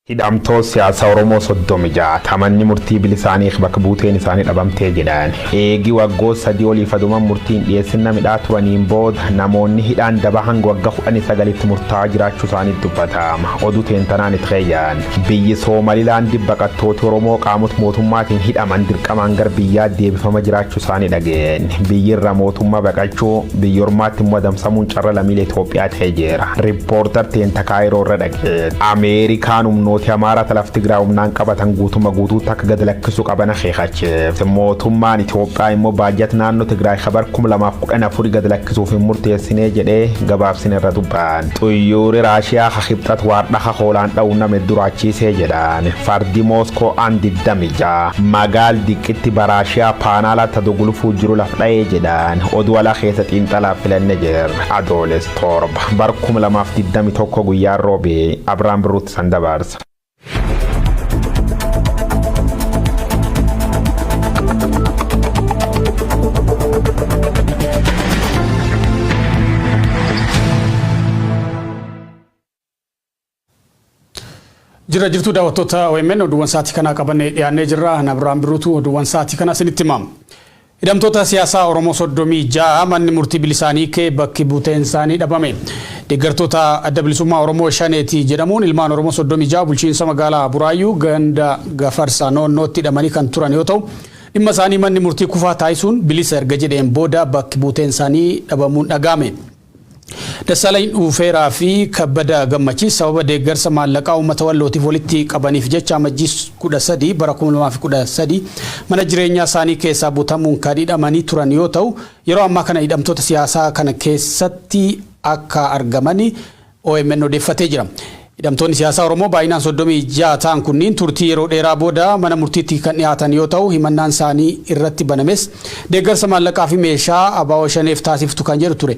hidhamtoo siyaasa Oromoo 36 tamanni murtii bilisaanii bakka buuteen isaanii dhabamtee jedhan eegi waggoota 3 oliif adumaan murtiin dhiyeessinna midhaa turaniin booda namoonni hidhaan daba hanga waggaa 19tti murtaa'aa jiraachuu isaanii dubbatama oduu teentanaan itti xeeyyan biyyi Soomalilaand baqattoota Oromoo qaamota mootummaatiin hidhaman dirqamaan gar biyyaa deebifama jiraachuu isaanii dhageen biyyi irra mootummaa baqachuu biyyi ormaatti immoo adamsamuun carra lammiilee Itoophiyaa ta'ee jira riippoortar teenta Kaayiroo irra dhageen Ameerikaan mootii Amaara talaf Tigraay umnaan qabatan guutuma guutuu takka gad lakkisu qabana xeexacheef mootummaan Itoophiyaa immoo baajat naannoo Tigraay khabar 2014 gad lakkisuuf murteessinee jedhee gabaabsine irra dubbaan xuyyoori Raashiyaa khibxat waardha hoolaan dhawuname duraachiisee jedhan fardi Mooskoo andidamija magaal diqitti baraashiyaa paanaala tadugulufuu jiru lafdha'ee jedhan oduu ala keessa xiinxalaa filanne jira Adooles torba bar 2021 guyyaa roobee Abrahaam Biruutti sandabaarsa. Jira jirtu daawwattoota OMN oduuwwan sa'aatii kana qabannee dhiyaannee jirra. Abrahaam Biruutu oduuwwan sa'aatii kana isinitti himama. Hidhamtoota siyaasaa Oromoo 36 manni murtii bilisaanii kee bakki buuteen isaanii dhabame. Deeggartoota adda bilisummaa Oromoo Shaneetii jedhamuun ilmaan Oromoo 36 bulchiinsa magaalaa Buraayyuu ganda Gafarsaa naannootti hidhamanii kan turan yoo ta'u dhimma isaanii manni murtii kufaa taasisuun bilisa erga jedheen booda bakki buuteen isaanii dhabamuun dhagame. Dassalain Ufeeraa fi Kabbada Gammachiis sababa deeggarsa maallaqaa uummata Wallootiif walitti qabaniif jecha amajjii 13 bara 2013 mana jireenyaa isaanii keessaa butamuun kan hidhamanii turan yoo ta'u yeroo ammaa kana hidhamtoota siyaasaa kana keessatti akka argamanii OMN odeeffatee jira. Hidhamtoonni siyaasaa Oromoo baay'inaan 36 ta'an kunniin turtii yeroo dheeraa booda mana murtiitti kan dhiyaatan yoo ta'u himannaan isaanii irratti banames deeggarsa maallaqaa fi meeshaa ABO Shaneef taasiftu kan jedhu ture.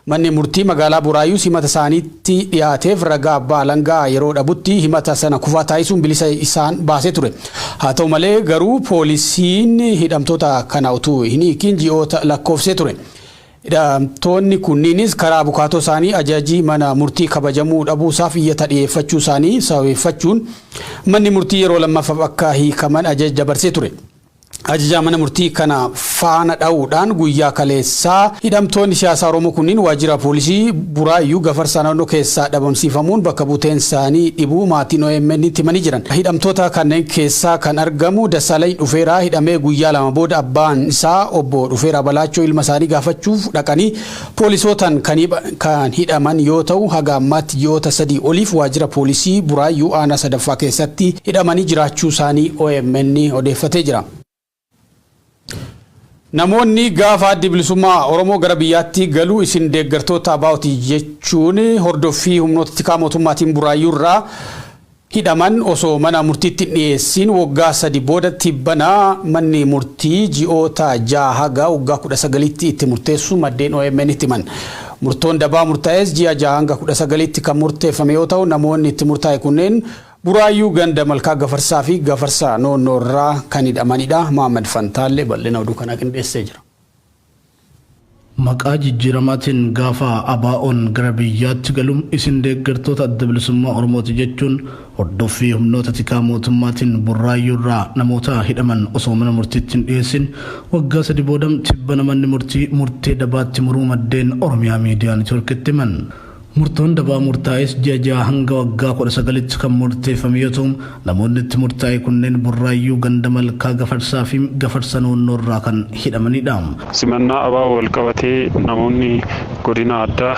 Manni murtii magaalaa Buraayyuu himata isaaniitti dhiyaateef ragaa abbaa alangaa yeroo dhabutti himata sana kufaa taasisuun bilisa isaan baasee ture. Haa ta'u malee garuu poolisiin hidhamtoota kana utuu hin hiikin ji'oota lakkoofsee ture. Hidhamtoonni kunniinis karaa bukaatoo isaanii ajajii mana murtii kabajamuu dhabuusaaf iyyata dhiyeeffachuu isaanii sababeeffachuun manni murtii yeroo lammaffaa akka hiikaman ajaja dabarsee ture. Ajajaa mana murtii kana faana dha'uudhaan guyyaa kaleessaa hidhamtoonni siyaasaa Oromoo kunniin waajjira poolisii Buraayyuu Gafarsaa naannoo keessaa dhabamsiifamuun bakka buuteen isaanii dhibuu maatiin OMN itti himanii jiran. Hidhamtoota kanneen keessaa kan argamu Dassalain Ufeeraa hidhamee guyyaa lama booda abbaan isaa obbo Ufeeraa Balaachoo ilma isaanii gaafachuuf dhaqanii poolisootaan kan hidhaman yoo ta'u haga ammaatti ji'oota 3 oliif waajjira poolisii Buraayyuu aanaa sadaffaa keessatti hidhamanii jiraachuu isaanii OMN odeeffatee jira. Namoonni gaafa addi bilisummaa Oromoo gara biyyaatti galuu isin deeggartoota ABO'ti jechuun hordoffii humnoota tikaa mootummaatiin Buraayyuu irraa hidhaman osoo mana murtiitti dhiyeessin waggaa 3 booda tibbana manni murtii ji'oota 6 haga waggaa 19tti itti murteessu maddeen OMN itti himan. Murtoon dabaa murtaa'es ji'a 6 hanga 19tti kan murteeffame yoo ta'u namoonni itti murtaa'e kunneen Buraayyuu ganda Malkaa Gafarsaa fi Gafarsaa naannoo irraa kan hidhamanidha. Mohaammed Fantaalee bal'ina oduu kana qindeessee jira. Maqaa jijjiiramaatiin gaafa ABO'n gara biyyaatti galuun isin deeggartoota adda bilisummaa Oromooti jechuun hordoffii humnoota tikaa mootummaatiin Buraayyuu irraa namoota hidhaman osoo mana murtiitti hin dhiyeessin waggaa 3 booda tibbana manni murtii murtee dabaatti muruu maddeen Oromiyaa miidiyaa neetwoorkitti himan. Murtoon dabaa murtaa'es ji'a 6 hanga waggaa 19tti kan murteeffame yoo ta'u namoonni itti murtaa'e kunneen Buraayyuu ganda Malkaa Gafarsaa fi Gafarsaa naannoo irraa kan hidhamanidha. Simannaa ABO wal qabatee namoonni godina addaa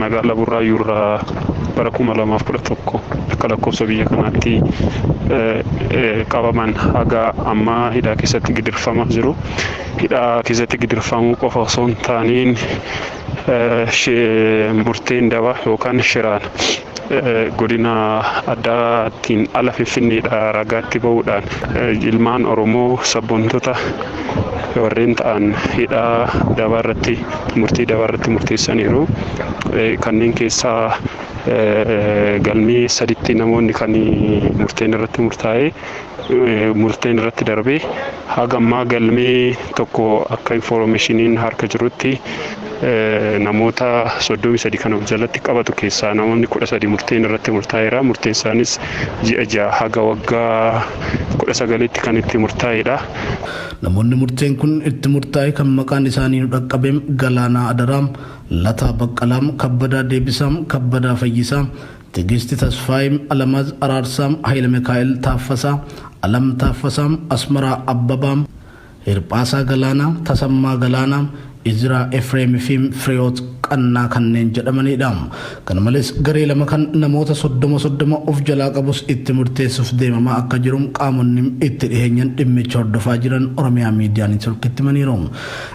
magaalaa Buraayyuu irraa bara 2011 akka lakkoofsa biyya kanaatti qabaman haga ammaa hidhaa keessatti gidirfamaa jiru. Hidhaa keessatti gidirfamuu qofa osoo hin taaniin murteen dabaa yookaan shiraan godina addaatiin ala Finfinneedha ragaatti ba'uudhaan ilmaan Oromoo sabboontota warreen ta'an hidhaa dabarratti murtii dabarratti murteessaniiru. Kanneen keessaa galmee 3tti namoonni kan murteen irratti murtaa'e murteen irratti darbee haga ammaa galmee tokko akka informationiin harka jirutti namoota 33 kan of jalatti qabatu keessaa namoonni 13 murteen irratti murtaa'eera. Murteen isaanis ji'a 6 haga waggaa 19tti kan itti murtaa'edha. Namoonni murteen kun itti murtaa'e kan maqaan isaanii nu dhaqqabeem Galaanaa Adaraam, Lataa Baqqalaam, Kabbadaa Deebisaam, Kabbadaa Fayyisaa, Tigisti Tasfaayim, Alamaz Araarsaam, Hayila Mikaa'el Taaffasaa, Alam Taaffasaam, Asmaraa Abbabaam, Hirphaasaa Galaanaa, Tasammaa Galaanaa, Izraa Efreemii fi Firiyoot Qannaa kanneen jedhamanidha. Kana malees garee lama kan namoota 30 of jalaa qabus itti murteessuuf deemamaa akka jiru qaamonni itti dhiheenyan dhimmicha hordofaa jiran Oromiyaa Miidiyaa Neetworkitti himaniiru.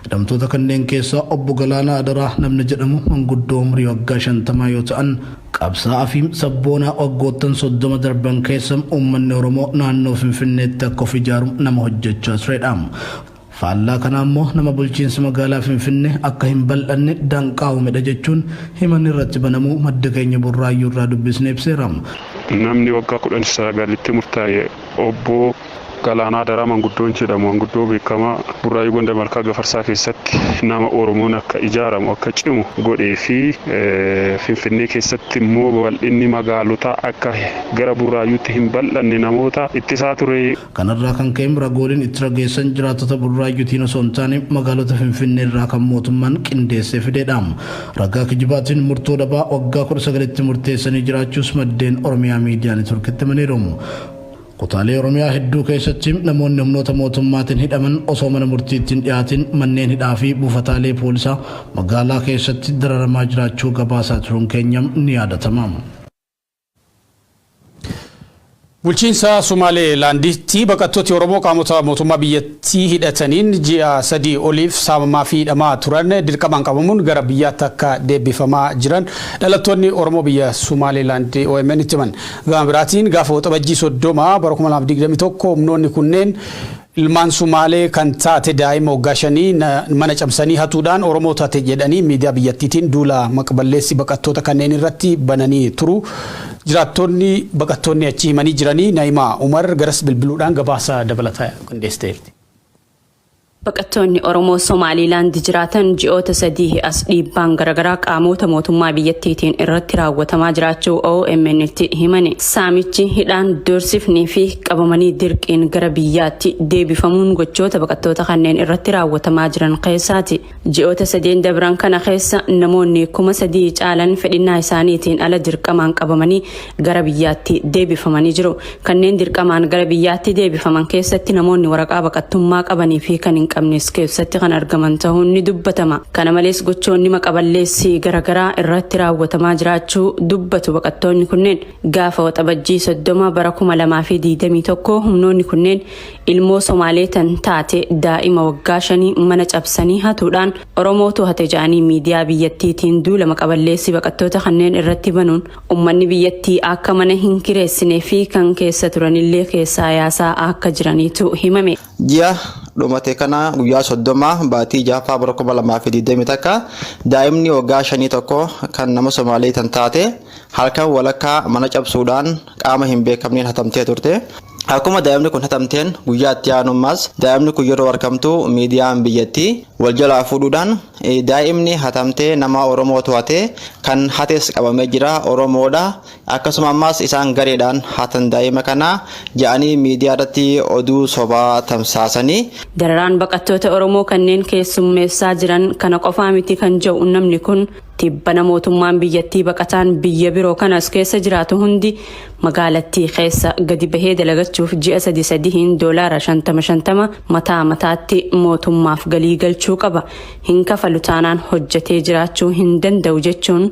Hidhamtoota kanneen keessaa obbo Galaanaa Adaraa namni jedhamu manguddoo umurii waggaa 50 yoo ta'an qabsaa'aa fi sabboonaa waggoottan 30 darban keessa uummanni Oromoo naannoo Finfinneetti akka of ijaaru nama hojjechaa turedha. Faallaa kana ammoo nama bulchiinsa magaalaa Finfinnee akka hin bal'anne danqaa uumedha jechuun himanni irratti banamuu madda keenya Burraayyuu irraa dubbisnee ibseera. Namni waggaa 19tti murtaa'e obbo Galaanaa Adaraa manguddoon jedhamu, manguddoo beekamaa Burraayyuu Gonda Malkaa Gafarsaa keessatti nama Oromoon akka ijaaramu akka cimu godhee fi Finfinnee keessatti immoo bal'inni magaalotaa akka gara Burraayyuutti hin bal'anne namoota ittisaa ture. Kanarraa kan ka'e ragooleen itti rageessan jiraattota Burraayyuutiin osoo hin taane magaalota Finfinnee irraa kan mootummaan qindeessee fideedha. Ragaa kijibaatiin murtoo dhabaa waggaa 19tti murteessanii jiraachuus maddeen Oromiyaa Miidiyaa Neetworkitti himaniiru. Kutaalee Oromiyaa hedduu keessatti namoonni humnoota mootummaatiin hidhaman osoo mana murtiittiin dhiyaatin manneen hidhaa fi buufataalee poolisaa magaalaa keessatti dararamaa jiraachuu gabaasaa turuun keenya ni yaadatama. Bulchiinsa Somaalilaanditti baqattooti Oromoo qaamota mootummaa biyyattii hidhataniin ji'a 3 oliif saamamaa fi hidhamaa turan dirqamaan qabamuun gara biyyaatti akka deebifamaa jiran dhalattoonni Oromoo biyya Somaalilaand OMN itti himan. Gama biraatiin gaafa waxabajjii 30 bara 2021 humnoonni kunneen ilmaan Sumaalee kan taate daa'ima waggaa 5 mana cabsanii hatuudhaan Oromoo taate jedhanii miidiyaa biyyattiitiin duula maqballeessi baqattoota kanneen irratti bananii turu. Jiraattonni baqattoonni achi himanii jiranii Naayimaa Umar garas bilbiluudhaan gabaasa dabalataa qindeessiteerti. Baqattoonni Oromoo Somaalilaand jiraatan ji'oota 3 as dhiibbaan garaagaraa qaamota mootummaa biyyattiitiin irratti raawwatamaa jiraachuu OMN itti himani. Saamichi hidhaan doorsifnii fi qabamanii dirqiin gara biyyaatti deebifamuun gochoota baqattoota kanneen irratti raawwatamaa jiran keessaati. Ji'oota 3 dabran kana keessa namoonni 3,000 caalan fedhinnaa isaaniitiin ala dirqamaan qabamanii gara biyyaatti deebifamanii jiru. Kanneen dirqamaan gara biyyaatti deebifaman keessatti namoonni waraqaa baqattummaa qabanii fi kan qabnes keessatti kan argaman ta'uun ni dubbatama. Kana malees gochoonni maqaballeessi garaagaraa irratti raawwatamaa jiraachuu dubbatu baqattoonni kunneen. Gaafa waxabajjii 30 bara 2021 humnoonni kunneen ilmoo Somaaleetan taate daa'ima waggaa 5 mana cabsanii hatuudhaan Oromootu hate jedhanii miidiyaa biyyattiitiin duula maqaballeessi baqattoota kanneen irratti banuun uummanni biyyattii akka mana hin kireessinee fi kan keessa turanillee keessaa yaasaa akka jiraniitu himame. Dhumate kana guyyaa 30 baatii jaafaa bara 2020 takka daa'imni waggaa 5 tokko kan nama Somaaleetan taate halkan walakkaa mana cabsuudhaan qaama hin beekamneen hatamtee turte. Akkuma daa'imni kun hatamteen guyyaa itti aanummaas daa'imni kun yeroo argamtu miidiyaan biyyattii wal jalaa fuudhuudhaan daa'imni hatamtee nama Oromoo to'ate kan hates qabamee jira Oromoodha. Akkasuma ammas isaan gareedhaan hatan daa'ima kana jedhanii miidiyaa irratti oduu sobaa tamsaasanii. Dararaan baqattoota Oromoo kanneen keessummeessaa jiran kana qofaa miti kan jedhu namni kun tibbana mootummaan biyyattii baqataan biyya biroo kanas keessa jiraatu hundi magaalattii keessa gadi bahee dalagachuuf ji'a 3 doolaara 50 mataa mataatti mootummaaf galii galchuu qaba. Hin kafalu taanaan hojjetee jiraachuu hin danda'u jechuun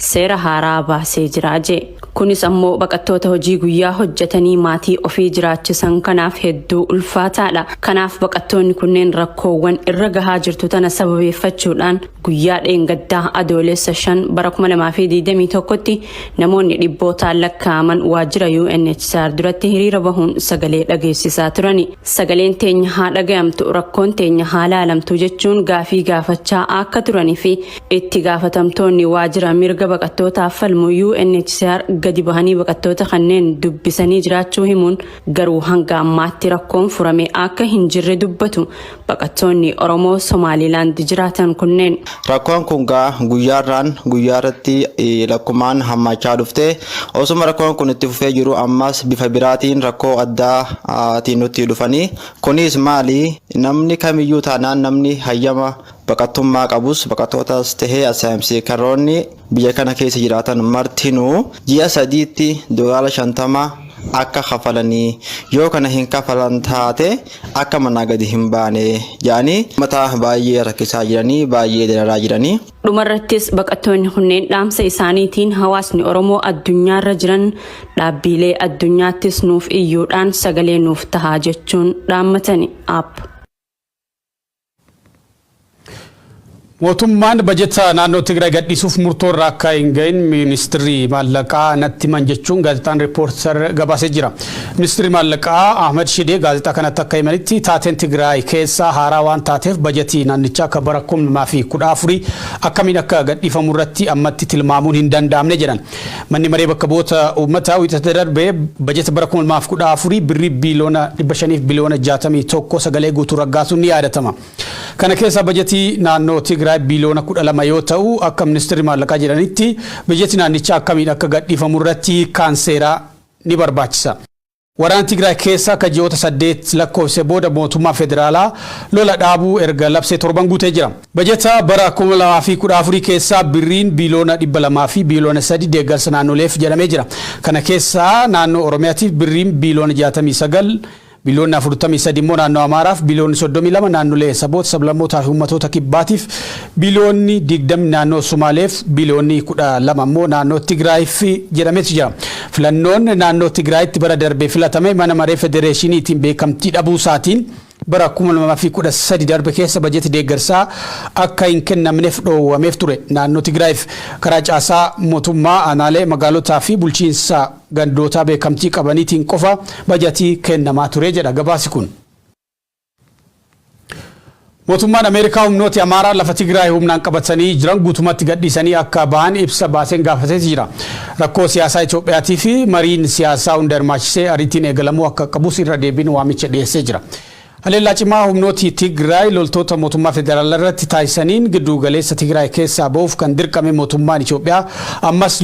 seera haaraa baasee jira jee. Kunis ammoo baqattoota hojii guyyaa hojjetanii maatii ofii jiraachisan kanaaf hedduu ulfaataadha. Kanaaf baqattoonni kunneen rakkoowwan irra gahaa jirtu tana sababeeffachuudhaan guyyaa dheengaddaa adoolessa 5 bara 2021tti namoonni dhibbootaan lakkaa'aman waajjira UNHCR duratti hiriira bahuun sagalee dhageessisaa turani. Sagaleen teenya haa dhaga'amtu, rakkoon teenya haa laalamtu jechuun gaafii gaafachaa akka turanii fi itti gaafatamtoonni waajjira mirga baqattootaaf falmu UNHCR gadi bahanii baqattoota kanneen dubbisanii jiraachuu himuun garuu hanga ammaatti rakkoon furame akka hin jirre dubbatu baqattoonni Oromoo Somaalilaand jiraatan kunneen. Rakkoon kun guyyaarratti lakkumaan hammachaa dhufte osuma rakkoon kun itti fufee jiru ammas bifa biraatiin rakkoo addaatiin nutti dhufanii kunis maali namni kamiyyuu taanaan namni hayyama baqattummaa qabus baqattootas tahee asaayimsii karoonni biyya kana keessa jiraatan martinuu ji'a sadiitti $50 akka kafalanii yoo kana hin kafalan taate akka manaa gadi hin baane jaanii mataa baay'ee rakkisaa jiranii baay'ee dararaa jiranii. Dhumarrattis baqattoonni kunneen dhaamsa isaaniitiin hawaasni Oromoo addunyaarra jiran dhaabbilee addunyaattis nuuf iyyuudhaan sagalee nuuf tahaa jechuun dhaammatani. Mootummaan bajeta naannoo Tigraay gadhiisuuf murtoo irraa akka hin gahin ministeerri maallaqaa natti himan jechuun gaazexaan riippoortar gabaasee jira. Ministeerri maallaqaa Ahmed Shidee gaazexaa kanatti akka himanitti taateen Tigraay keessaa haaraa waan taateef bajetii naannichaa akka bara 2014 akkamiin akka gadhiifamu irratti ammatti tilmaamuun hin danda'amne jedhan. Manni maree bakka bu'oota uummataa wiixata darbee bajeta bara 2014 birrii biiliyoona 500 biliyoona 61 sagalee guutuu raggaasuun ni yaadatama. Kana keessa bajetii naannoo Tigraay biiliyoona 12 yoo ta'u akka ministeerri maallaqaa jedhanitti bajetii naannichaa akkamiin akka gadhiifamu irratti kaanseeraa ni barbaachisa. Waraana Tigraay keessa akka ji'oota 8 lakkoofse booda mootummaa federaalaa lola dhaabuu erga labsee 7 guutee jira. Bajeta bara 2014 keessa birriin biiliyoona 200 fi biiliyoona 3 deeggarsa naannoleef jedhamee jira. Kana keessa naannoo Oromiyaatiif birriin biiliyoona 69 biliyoonni 43 immoo naannoo Amaaraaf biliyoonni 32 naannolee saboota sablammootaa fi uummattoota kibbaatiif biliyoonni 20 naannoo Somaaleef biliyoonni 12 immoo naannoo Tigraayiif jedhameetu jira. Filannoon naannoo Tigraayitti bara darbee filatame mana maree federeeshiniitiin beekamtii dhabuu isaatiin bara 2013 darbe keessa bajetii deeggarsaa akka hin kennamneef dhoowwameef ture. Naannoo Tigraayiif karaa caasaa mootummaa aanaalee magaalotaa fi bulchiinsa gandootaa beekamtii qabaniitiin qofa bajetii kennamaa ture jedha gabaasi kun. Mootummaan Ameerikaa humnooti Amaaraa lafa Tigraay humnaan qabatanii jiran guutumatti gadhiisanii akka bahan ibsa baaseen gaafatee jira. Rakkoo siyaasaa Itoophiyaatii fi mariin siyaasaa hunda hirmaachisee ariitiin eegalamuu akka qabus irra deebiin waamicha dhiyeessee jira. Haleellaa cimaa humnooti Tigraay loltoota mootummaa federaalaa irratti taasisaniin giddu galeessa Tigraay keessaa ba'uuf kan dirqame mootummaan Itoophiyaa ammas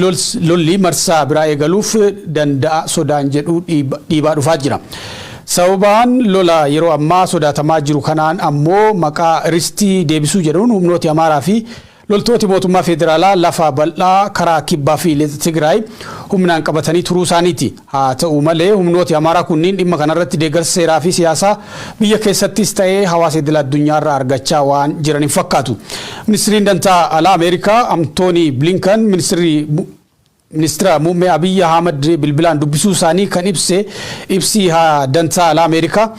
lolli marsaa biraa eegaluuf danda'a sodaan jedhu dhiibaa dhufaa jira. Sababaan lola yeroo ammaa sodaatamaa jiru kanaan ammoo maqaa ristii deebisuu jedhuun humnooti Amaaraa fi loltooti mootummaa federaalaa lafa bal'aa karaa kibbaa fi lixa Tigraay humnaan qabatanii turuu isaaniiti. Haa ta'u malee humnooti Amaaraa kunniin dhimma kanarratti deeggarsa seeraa fi siyaasaa biyya keessattis ta'ee hawaasa idil addunyaarraa argachaa waan jiran hin fakkaatu. Ministeerri dantaa alaa Ameerikaa Antooni Blinken ministeera muummee Abiy Ahmed bilbilaan dubbisuu isaanii kan ibsi dantaa alaa Ameerikaa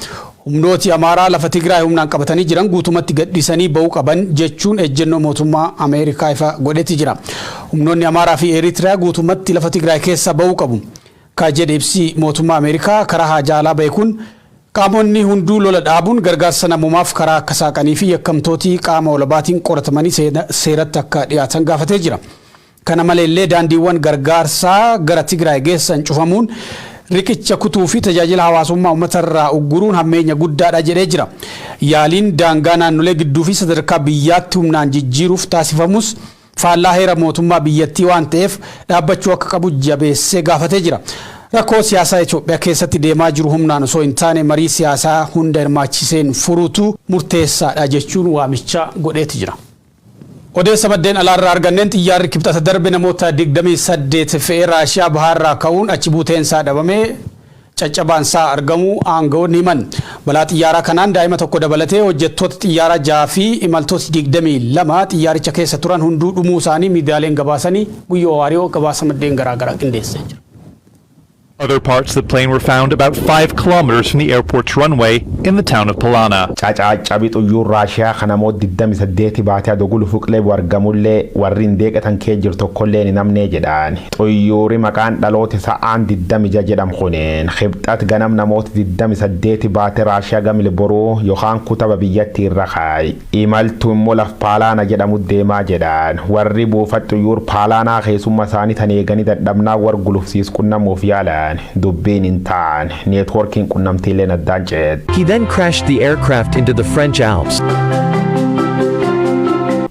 humnooti Amaaraa lafa Tigraay humnaan qabatanii jiran guutumatti gadhiisanii ba'uu qaban jechuun ejjennoo mootummaa Ameerikaa ifa godhetti jira. Humnoonni Amaaraa fi Eritiriyaa guutumatti lafa Tigraay keessa ba'uu qabu. Ka jedhe ibsi mootummaa Ameerikaa karaa haajaalaa ba'e kun qaamonni hunduu lola dhaabuun gargaarsa namoomaaf karaa akka saaqanii fi yakkamtooti qaama olabaatiin qoratamanii seeratti akka dhiyaatan gaafatee jira. Kana maleellee daandiiwwan gargaarsaa gara Tigraay geessan cufamuun riqicha kutuu fi tajaajila hawaasummaa uummatarraa ugguruun hammeenya guddaadha jedhee jira. Yaaliin daangaa naannolee gidduu fi sadarkaa biyyaatti humnaan jijjiiruuf taasifamus faallaa heera mootummaa biyyattii waan ta'eef dhaabbachuu akka qabu jabeessee gaafatee jira. Rakkoo siyaasaa Itoophiyaa keessatti deemaa jiru humnaan osoo hin taane marii siyaasaa hunda hirmaachiseen furuutu murteessaadha jechuun waamicha godheeti jira. Odeessa maddeen alaarraa arganneen xiyyaarri kibxata darbe namoota 28 fe'ee Raashiyaa bahaarraa ka'uun achi buuteensaa dhabamee caccabaansaa argamuu aangawoonni himan. Balaa xiyyaaraa kanaan daa'ima tokko dabalatee hojjettoota xiyyaaraa 6 fi imaltoota 22 xiyyaaricha keessa turan hunduu dhumuu isaanii miidiyaaleen gabaasanii guyyoo waariyoo gabaasa maddeen garaagaraa qindeessee jira. Other parts of the plane were found about 5 kilometers from the airport's runway in the town of Palana. Caccabi xuyyuur Raashiyaa kan namoota 28 baatee dogulu fuqlee wargamullee warri hin deeqatan kee jiru tokkollee ni namnee jedhaan. Xuyyuuri maqaan dhaloota sa'aan 26 jedhamu kuneen Khibxat ganam namoota 28 baatee Raashiyaa gamil boruu yookaan kutaba biyyattii irra kaayi. Imaltuu immoo laf Paalaana jedhamu deemaa jedhaan. Warri buufata xuyyuur Paalaanaa keessummaa isaanii tan eeganii dadhabnaa war gulufsiis qunnamuuf yaalan. Dubbiin hin ta'an neetwoorkiin qunnamtiilee addaan ce'e. He then crashed the aircraft into the French Alps.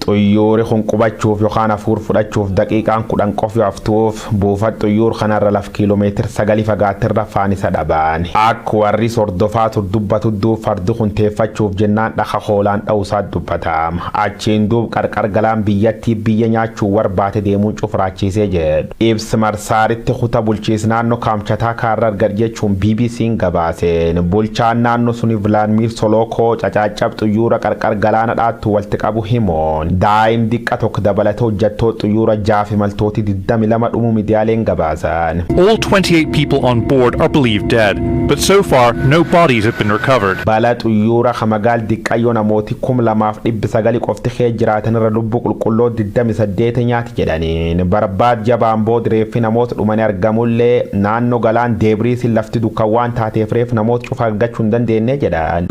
Xuyyuuri kun qubachuuf yookaan hafuur fudhachuuf daqiiqaan 10 qofa haftuuf buufata xuyyuur kanarra laf kiiloomeetira 9 fagaatirra afaan isa dhabaan. Akka warri sordofaatu dubbatu duub fardi kun teeffachuuf jennaan dhaqa hoolaan dha'uusaa dubbatama. Achiin duub qarqar galaan biyyattii biyya nyaachuu warbaate deemuun cufraachiisee jedhu. Ibsi marsaaritti kuta bulchiis naannoo kaamchataa kaarra argad jechuun BBC'n gabaaseen. Bulchaan naannoo suni Vilaadimiir Solookoo cacaacab xuyyuura qarqar galaana dhaattu walitti qabu himoon. Daa'im diqqa tokko dabalatee hojjettoota xuyyuura jaafi maltooti 22 dhumuu miidiyaaleen gabaasan. All 28 people on board are believed dead, but so far no bodies have been recovered. Bala xuyyuura kamagaal diqqayyoo namooti 2,900 qofti kee jiraatan irra lubbuu qulqulloo 28 nyaati jedhaniin. Barbaad jabaan booda reeffi namoota dhumanii argamullee naannoo galaan deebriisiin lafti dukkan waan taateef reef namoota cufa argachuu hin dandeenye jedhan.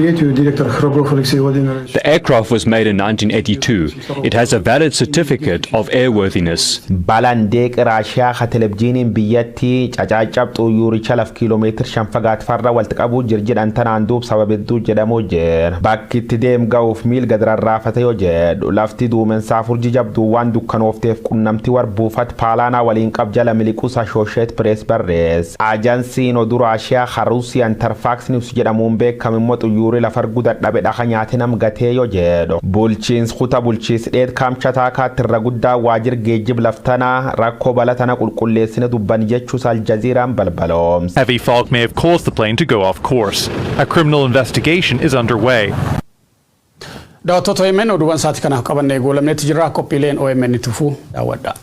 The aircraft was made in 1982. It has a valid certificate of airworthiness. Balaan deeqi Raashiyaa ka televizyiiniin biyyattii cacaacab xuyyuuricha laf kiiloomeetira 5 fagaat farra walitti qabuu jirjedhan tanaan duub sababidduu jedhamu jira. Bakki itti deem ga'uuf miil gad rarraafate yoo jedhu lafti duumessaa furji jabduu waan dukkanoofteef qunnamtii war buufata Paalaanaa waliin qab jala miliquus Associated Press barreesse. Ajansiin oduu Raashiyaa ka Ruusiyaa Interfax News jedhamuun beekamu immoo xuyyuuri lafa arguu dadhabe dhaqa nyaate nam gatee yoo jedhu. Bulchiinsi kuta bulchiinsi dheed kaamchataa kaattirra guddaa waajjir geejjib laftanaa rakkoo balatana qulqulleessine dubban jechuus Aljaziiraan balbaloomse. Heavy fog may have caused the plane to go off course. A criminal investigation is underway. Daawwattoota OMN oduuwwan sa'aatii kanaaf qabannee goolabneetti jirra. Qophiileen OMN tufuu daawwadhaa.